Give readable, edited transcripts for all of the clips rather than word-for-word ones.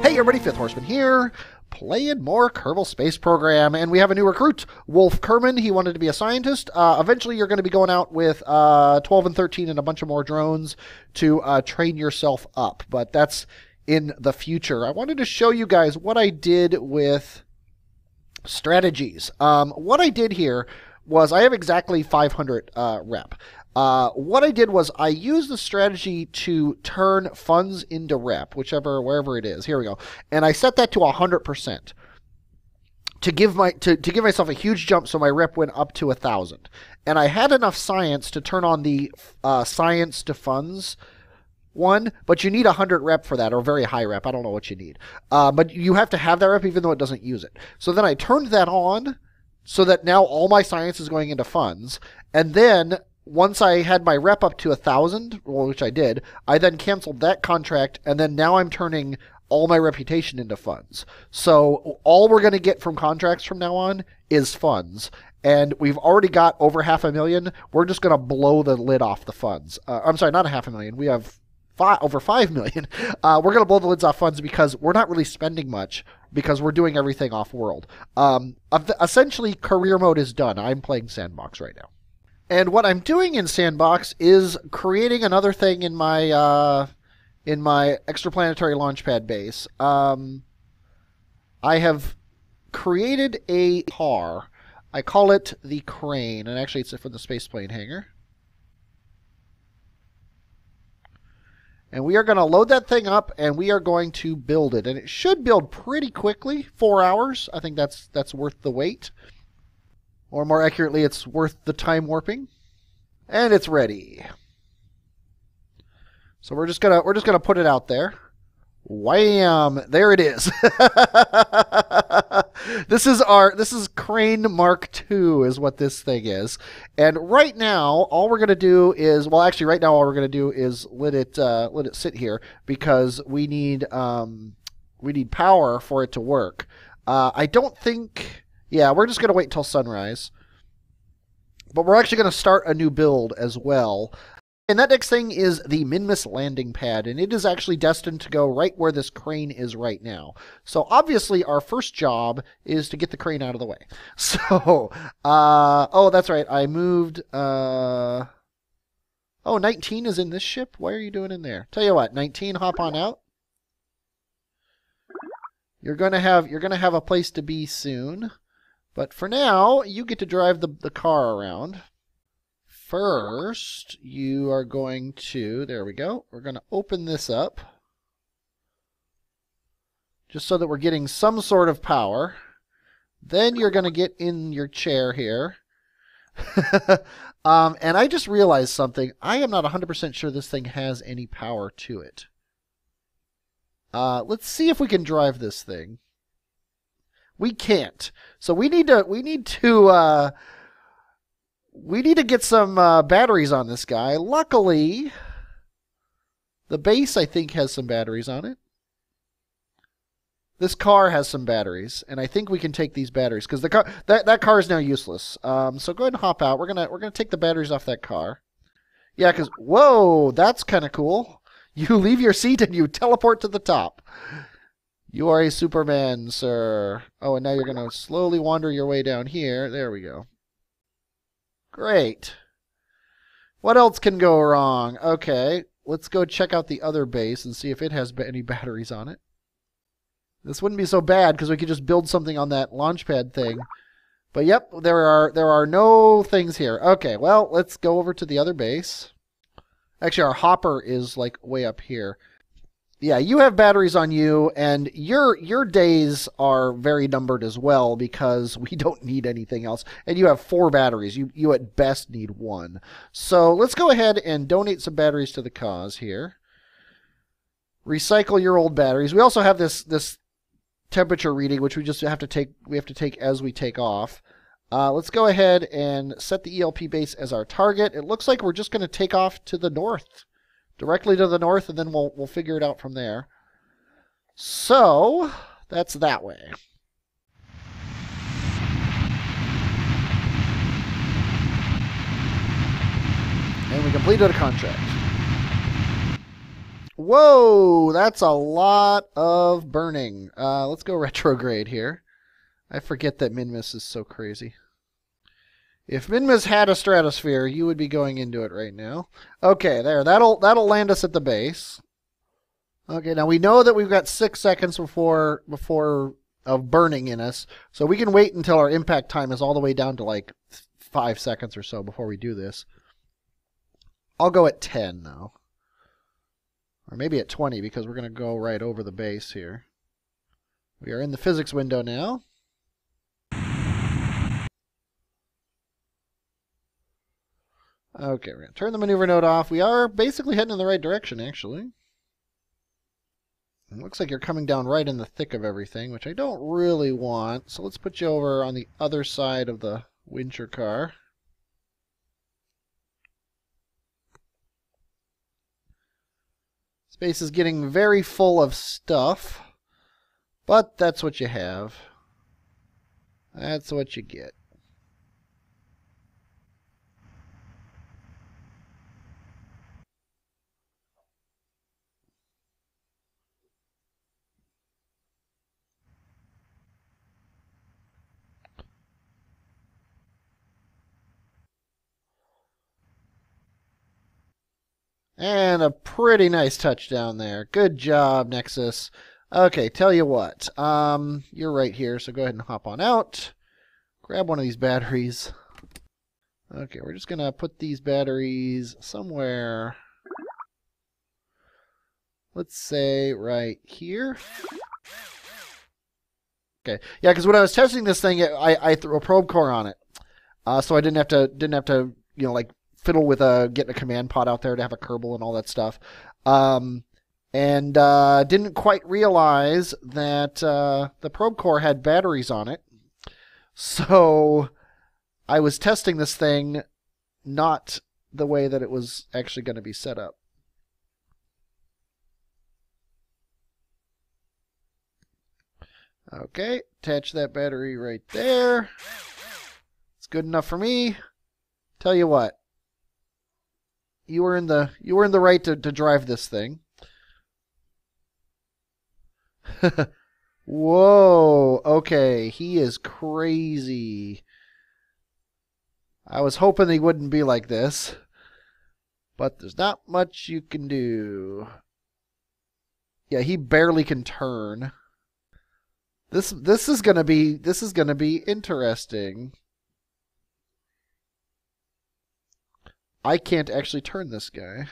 Hey everybody, Fifth Horseman here, playing more Kerbal Space Program, and we have a new recruit, Wolf Kerman. He wanted to be a scientist. Eventually you're going to be going out with 12 and 13 and a bunch of more drones to train yourself up, but that's in the future. I wanted to show you guys what I did with strategies. What I did here was I have exactly 500 rep. What I did was I used the strategy to turn funds into rep, wherever it is. Here we go. And I set that to 100% to give myself a huge jump, so my rep went up to 1,000. And I had enough science to turn on the science to funds one, but you need 100 rep for that, or very high rep. I don't know what you need. But you have to have that rep even though it doesn't use it. So then I turned that on so that now all my science is going into funds. And then once I had my rep up to 1,000, which I did, I then canceled that contract, and then now I'm turning all my reputation into funds. So all we're going to get from contracts from now on is funds. And we've already got over 500,000. We're just going to blow the lid off the funds. I'm sorry, not 500,000. We have over 5 million. We're going to blow the lids off funds because we're not really spending much because we're doing everything off-world. Essentially, career mode is done. I'm playing Sandbox right now. And what I'm doing in Sandbox is creating another thing in my extraplanetary launchpad base. I have created a car. I call it the Crane, and actually it's from the spaceplane hangar. And we are going to load that thing up, and we are going to build it. And it should build pretty quickly, 4 hours. I think that's worth the wait. Or more accurately, it's worth the time warping. And it's ready. So we're just gonna put it out there. Wham! There it is. This is Crane Mark II is what this thing is. And right now, all we're gonna do is, well, actually, right now all we're gonna do is let it sit here because we need power for it to work. I don't think. Yeah, we're just going to wait until sunrise. But we're actually going to start a new build as well. And that next thing is the Minmus landing pad. And it is actually destined to go right where this crane is right now. So obviously our first job is to get the crane out of the way. So, oh, that's right. I moved, oh, 19 is in this ship? Why are you doing in there? Tell you what, 19, hop on out. You're going to have a place to be soon. But for now, you get to drive the car around. First, you are going to, there we go, we're going to open this up. Just so that we're getting some sort of power. Then you're going to get in your chair here. And I just realized something. I am not 100% sure this thing has any power to it. Let's see if we can drive this thing. We can't. So we need to get some batteries on this guy. Luckily, the base I think has some batteries on it. This car has some batteries, and I think we can take these batteries because the car that car is now useless. So go ahead and hop out. We're gonna take the batteries off that car. Yeah, because whoa, that's kind of cool. You leave your seat and you teleport to the top. You are a Superman, sir. Oh, and now you're going to slowly wander your way down here. There we go. Great. What else can go wrong? Okay, let's go check out the other base and see if it has any batteries on it. This wouldn't be so bad because we could just build something on that launchpad thing. But yep, there are no things here. Okay, well, let's go over to the other base. Actually, our hopper is like way up here. Yeah, you have batteries on you, and your days are very numbered as well because we don't need anything else. And you have 4 batteries. You at best need 1. So let's go ahead and donate some batteries to the cause here. Recycle your old batteries. We also have this temperature reading, which we just have to take. We have to take as we take off. Let's go ahead and set the ELP base as our target. It looks like we're just going to take off to the north. Directly to the north, and then we'll figure it out from there. So, that's that way. And we completed a contract. Whoa, that's a lot of burning. Let's go retrograde here. I forget that Minmus is so crazy. If Minmus had a stratosphere, you would be going into it right now. Okay, there. That'll land us at the base. Okay, now we know that we've got 6 seconds before of burning in us, so we can wait until our impact time is all the way down to like 5 seconds or so before we do this. I'll go at 10 though. Or maybe at 20 because we're going to go right over the base here. We are in the physics window now. Okay, we're going to turn the maneuver node off. We are basically heading in the right direction, actually. It looks like you're coming down right in the thick of everything, which I don't really want. So let's put you over on the other side of the wincher car. Space is getting very full of stuff, but that's what you have. That's what you get. And a pretty nice touchdown there. Good job, Nexus. Okay, tell you what. You're right here, so go ahead and hop on out. Grab one of these batteries. Okay, we're just going to put these batteries somewhere. Let's say right here. Okay, yeah, because when I was testing this thing, I threw a probe core on it, so I didn't have to like fiddle with getting a command pod out there to have a Kerbal and all that stuff, and didn't quite realize that the probe core had batteries on it, so I was testing this thing not the way that it was actually going to be set up. Okay, attach that battery right there. It's good enough for me. Tell you what, you were in the right to drive this thing. Whoa, okay, he is crazy. I was hoping he wouldn't be like this, but there's not much you can do. Yeah, he barely can turn. This is gonna be interesting. I can't actually turn this guy.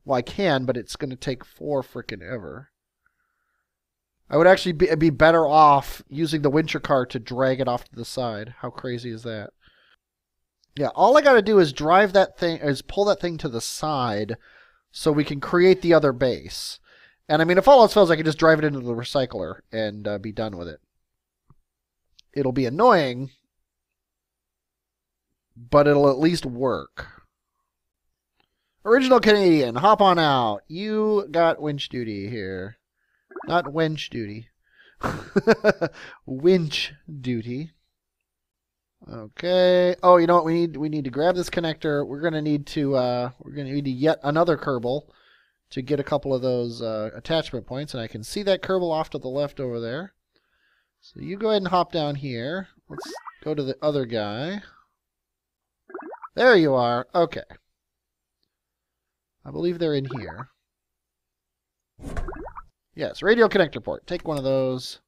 Well, I can, but it's gonna take 4 frickin' ever. I would actually be better off using the wincher car to drag it off to the side. How crazy is that? Yeah, all I gotta do is drive that thing, is pull that thing to the side, so we can create the other base. And I mean, if all else fails, I can just drive it into the recycler and be done with it. It'll be annoying, but it'll at least work. Original Canadian, hop on out. You got winch duty here. Not wench duty. Winch duty. Okay. Oh, you know what we need? We need to grab this connector. We're gonna need yet another Kerbal to get a couple of those attachment points, and I can see that Kerbal off to the left over there. So you go ahead and hop down here. Let's go to the other guy. There you are. Okay. I believe they're in here. Yes, radio connector port. Take one of those.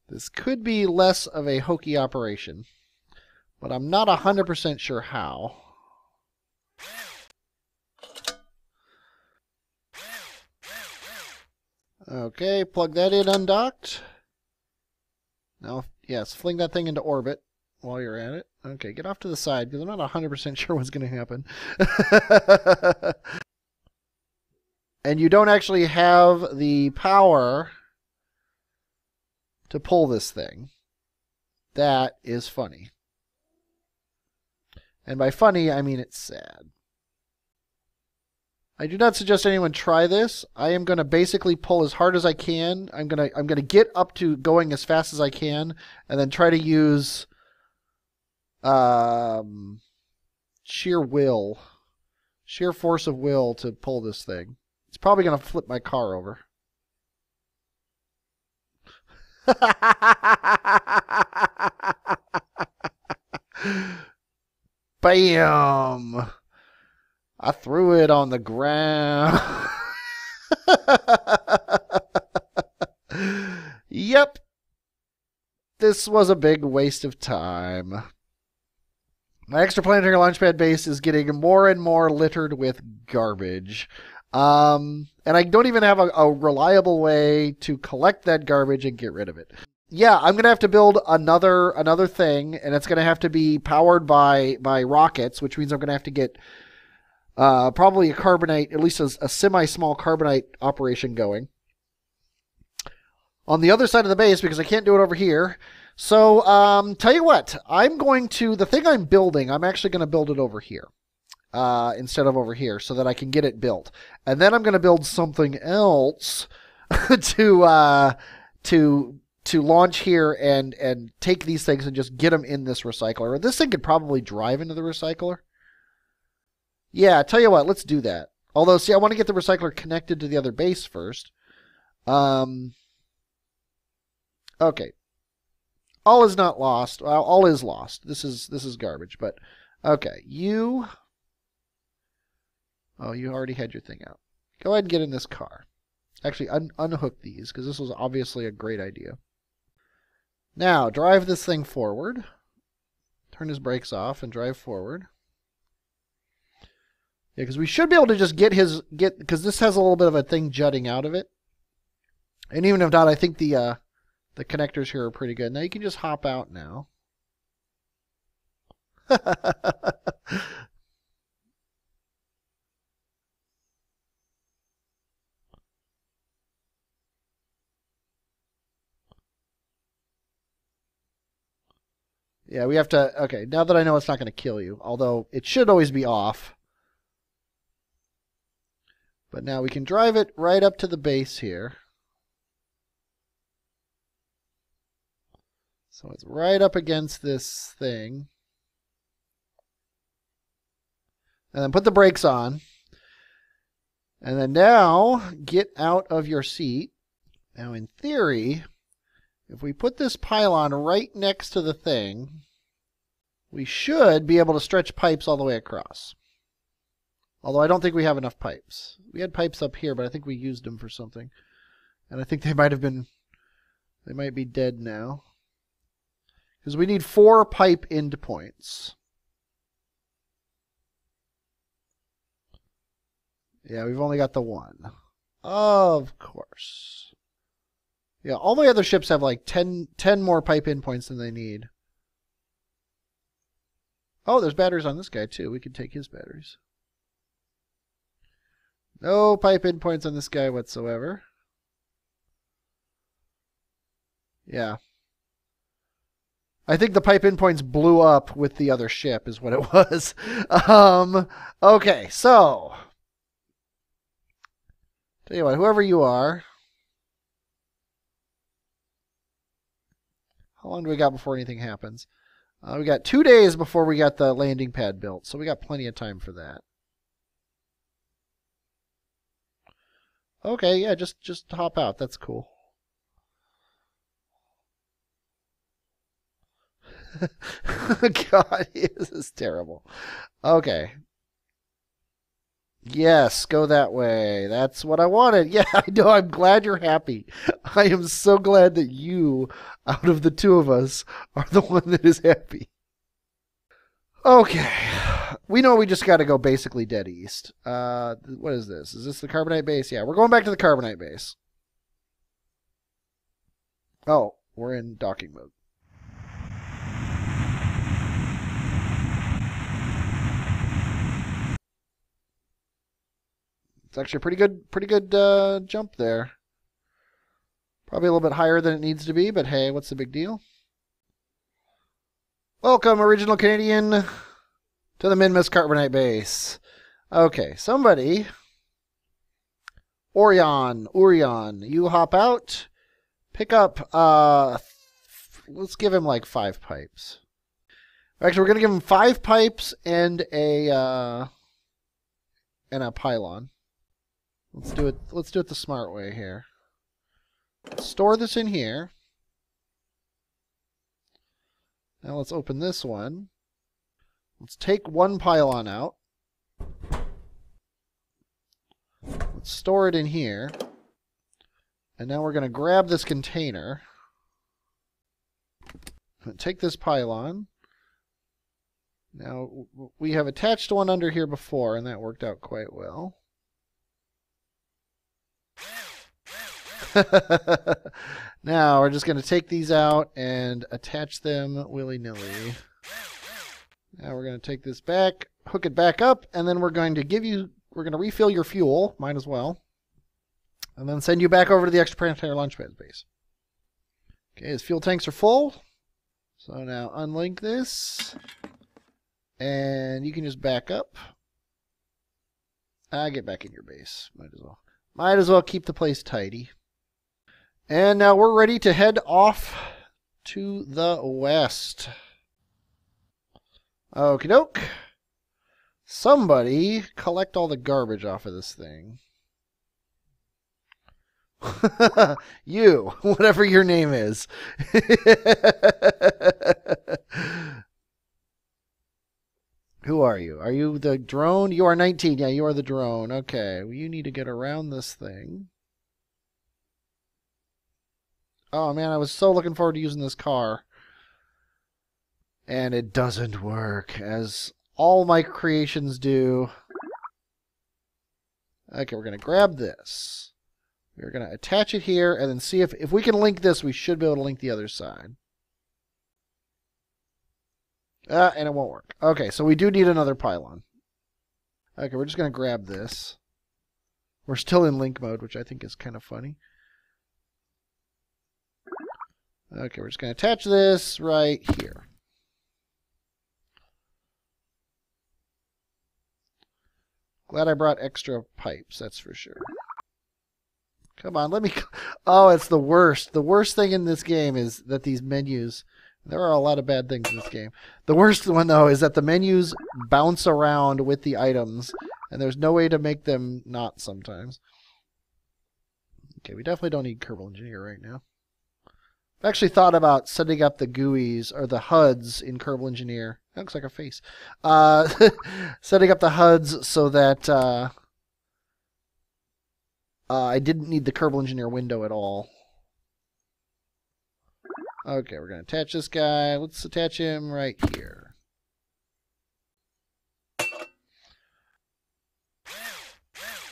This could be less of a hokey operation, but I'm not 100% sure how. Okay, plug that in undocked. Now, yes, fling that thing into orbit while you're at it. Okay, get off to the side, because I'm not 100% sure what's going to happen. And you don't actually have the power to pull this thing. That is funny. And by funny, I mean it's sad. I do not suggest anyone try this. I am going to basically pull as hard as I can. I'm going to get up to going as fast as I can, and then try to use sheer force of will to pull this thing. It's probably going to flip my car over. Bam! I threw it on the ground. Yep. This was a big waste of time. My extraplanetary launchpad base is getting more and more littered with garbage. And I don't even have a reliable way to collect that garbage and get rid of it. Yeah, I'm going to have to build another thing, and it's going to have to be powered by rockets, which means I'm going to have to get probably a carbonite, at least a semi-small carbonite operation going on the other side of the base, because I can't do it over here. So, tell you what, the thing I'm building, I'm actually going to build it over here instead of over here so that I can get it built. And then I'm going to build something else to launch here and take these things and just get them in this recycler. This thing could probably drive into the recycler. Yeah, tell you what, let's do that. Although, see, I want to get the recycler connected to the other base first. Okay. All is not lost. Well, all is lost. This is garbage, but okay. Oh, you already had your thing out. Go ahead and get in this car. Actually, unhook these, because this was obviously a great idea. Now, drive this thing forward. Turn his brakes off and drive forward. Yeah, because we should be able to just because this has a little bit of a thing jutting out of it. And even if not, I think the connectors here are pretty good. Now you can just hop out now. Yeah, we have to... Okay, now that I know it's not going to kill you, although it should always be off. But now we can drive it right up to the base here. So it's right up against this thing. And then put the brakes on. And then now get out of your seat. Now in theory, if we put this pylon right next to the thing, we should be able to stretch pipes all the way across. Although I don't think we have enough pipes. We had pipes up here, but I think we used them for something. And I think they might be dead now. Because we need 4 pipe end points. Yeah, we've only got the 1. Of course. Yeah, all my other ships have like 10 more pipe end points than they need. Oh, there's batteries on this guy too. We can take his batteries. No pipe end points on this guy whatsoever. Yeah. I think the pipe end points blew up with the other ship is what it was. Okay, so. Tell you what, whoever you are. How long do we got before anything happens? We got 2 days before we got the landing pad built, so we got plenty of time for that. Okay, yeah, just hop out. That's cool. God, this is terrible. Okay. Yes, go that way. That's what I wanted. Yeah, I know. I'm glad you're happy. I am so glad that you, out of the two of us, are the one that is happy. Okay. We know we just got to go basically dead east. What is this? Is this the carbonite base? Yeah, we're going back to the carbonite base. Oh, we're in docking mode. It's actually a pretty good jump there. Probably a little bit higher than it needs to be, but hey, what's the big deal? Welcome, original Canadian, to the Minmus Carbonite base. Okay, somebody, Orion, you hop out, pick up, let's give him like 5 pipes. Actually, we're going to give him 5 pipes and a pylon. Let's do it the smart way here. Store this in here. Now let's open this one. Let's take one pylon out. Let's store it in here. And now we're going to grab this container. Take this pylon. Now, we have attached one under here before, and that worked out quite well. Now, we're just going to take these out and attach them willy-nilly. Now, we're going to take this back, hook it back up, and then we're going to refill your fuel, might as well, and then send you back over to the extraplanetary launchpad base. Okay, his fuel tanks are full. So now unlink this, and you can just back up. Get back in your base. Might as well keep the place tidy. And now we're ready to head off to the west. Okie doke. Somebody collect all the garbage off of this thing. You, whatever your name is. Who are you? Are you the drone? You are 19. Yeah, you are the drone. Okay, well, you need to get around this thing. Oh man, I was so looking forward to using this car. And it doesn't work, as all my creations do. Okay, we're going to grab this. We're going to attach it here and then see if we can link this, we should be able to link the other side. And it won't work. Okay, so we do need another pylon. Okay, we're just going to grab this. We're still in link mode, which I think is kind of funny. Okay, we're just going to attach this right here. Glad I brought extra pipes, that's for sure. Come on, let me... Oh, it's the worst. The worst thing in this game is that these menus... There are a lot of bad things in this game. The worst one, though, is that the menus bounce around with the items, and there's no way to make them not sometimes. Okay, we definitely don't need Kerbal Engineer right now. I've actually thought about setting up the GUIs, or the HUDs in Kerbal Engineer. That looks like a face. Setting up the HUDs so that... I didn't need the Kerbal Engineer window at all. Okay, we're going to attach this guy. Let's attach him right here.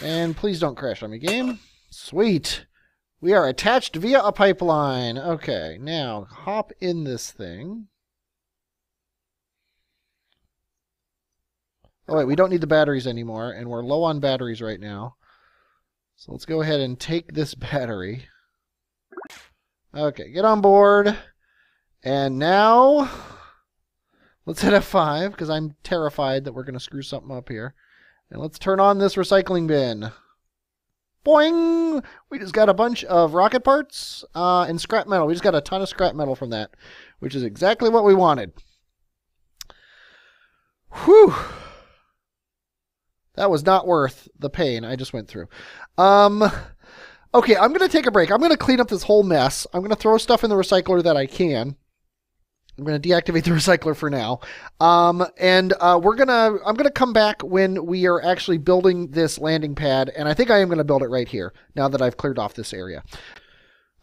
And please don't crash on me, game. Sweet. We are attached via a pipeline. Okay, now hop in this thing. Oh, wait, we don't need the batteries anymore, and we're low on batteries right now. So let's go ahead and take this battery. Okay, get on board. And now, let's hit F5, because I'm terrified that we're going to screw something up here. And let's turn on this recycling bin. Boing! We just got a bunch of rocket parts and scrap metal. We just got a ton of scrap metal from that, which is exactly what we wanted. Whew! That was not worth the pain I just went through. Okay, I'm going to take a break. I'm going to clean up this whole mess. I'm going to throw stuff in the recycler that I can. I'm going to deactivate the recycler for now. I'm going to come back when we are actually building this landing pad, and I think I am going to build it right here, now that I've cleared off this area.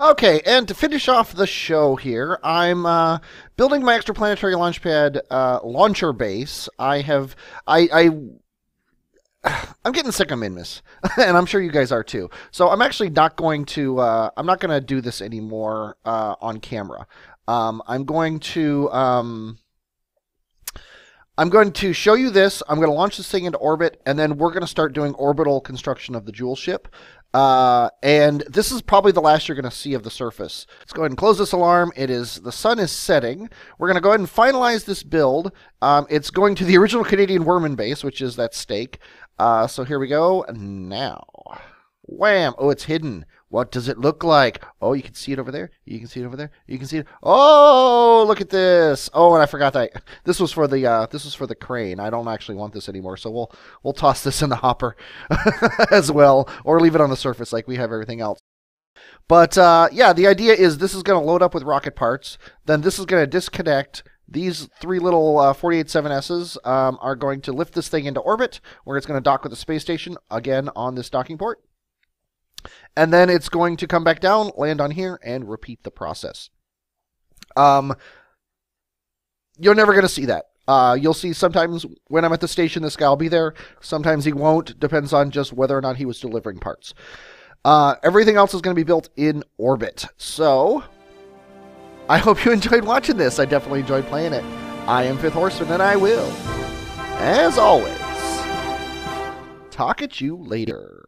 Okay, and to finish off the show here, I'm building my extraplanetary launchpad launcher base. I'm getting sick of Minmus, and I'm sure you guys are too. So I'm actually not going to. I'm not going to do this anymore on camera. I'm going to show you this. I'm going to launch this thing into orbit, and then we're going to start doing orbital construction of the Jewel ship. And this is probably the last you're going to see of the surface. Let's go ahead and close this alarm. The sun is setting. We're going to go ahead and finalize this build. It's going to the original Canadian Horseman base, which is that stake. So here we go now. Wham! Oh, it's hidden. What does it look like? Oh, you can see it over there. You can see it over there. You can see it. Oh, look at this. Oh, and I forgot that this was for the crane. I don't actually want this anymore, so we'll toss this in the hopper as well, or leave it on the surface like we have everything else. But yeah, the idea is this is going to load up with rocket parts. Then this is going to disconnect. These three little 48-7Ss are going to lift this thing into orbit, where it's going to dock with the space station, again, on this docking port. And then it's going to come back down, land on here, and repeat the process. You're never going to see that. You'll see sometimes when I'm at the station, this guy will be there. Sometimes he won't. Depends on just whether or not he was delivering parts. Everything else is going to be built in orbit. So I hope you enjoyed watching this. I definitely enjoyed playing it. I am Fifth Horseman, and I will, as always, talk at you later.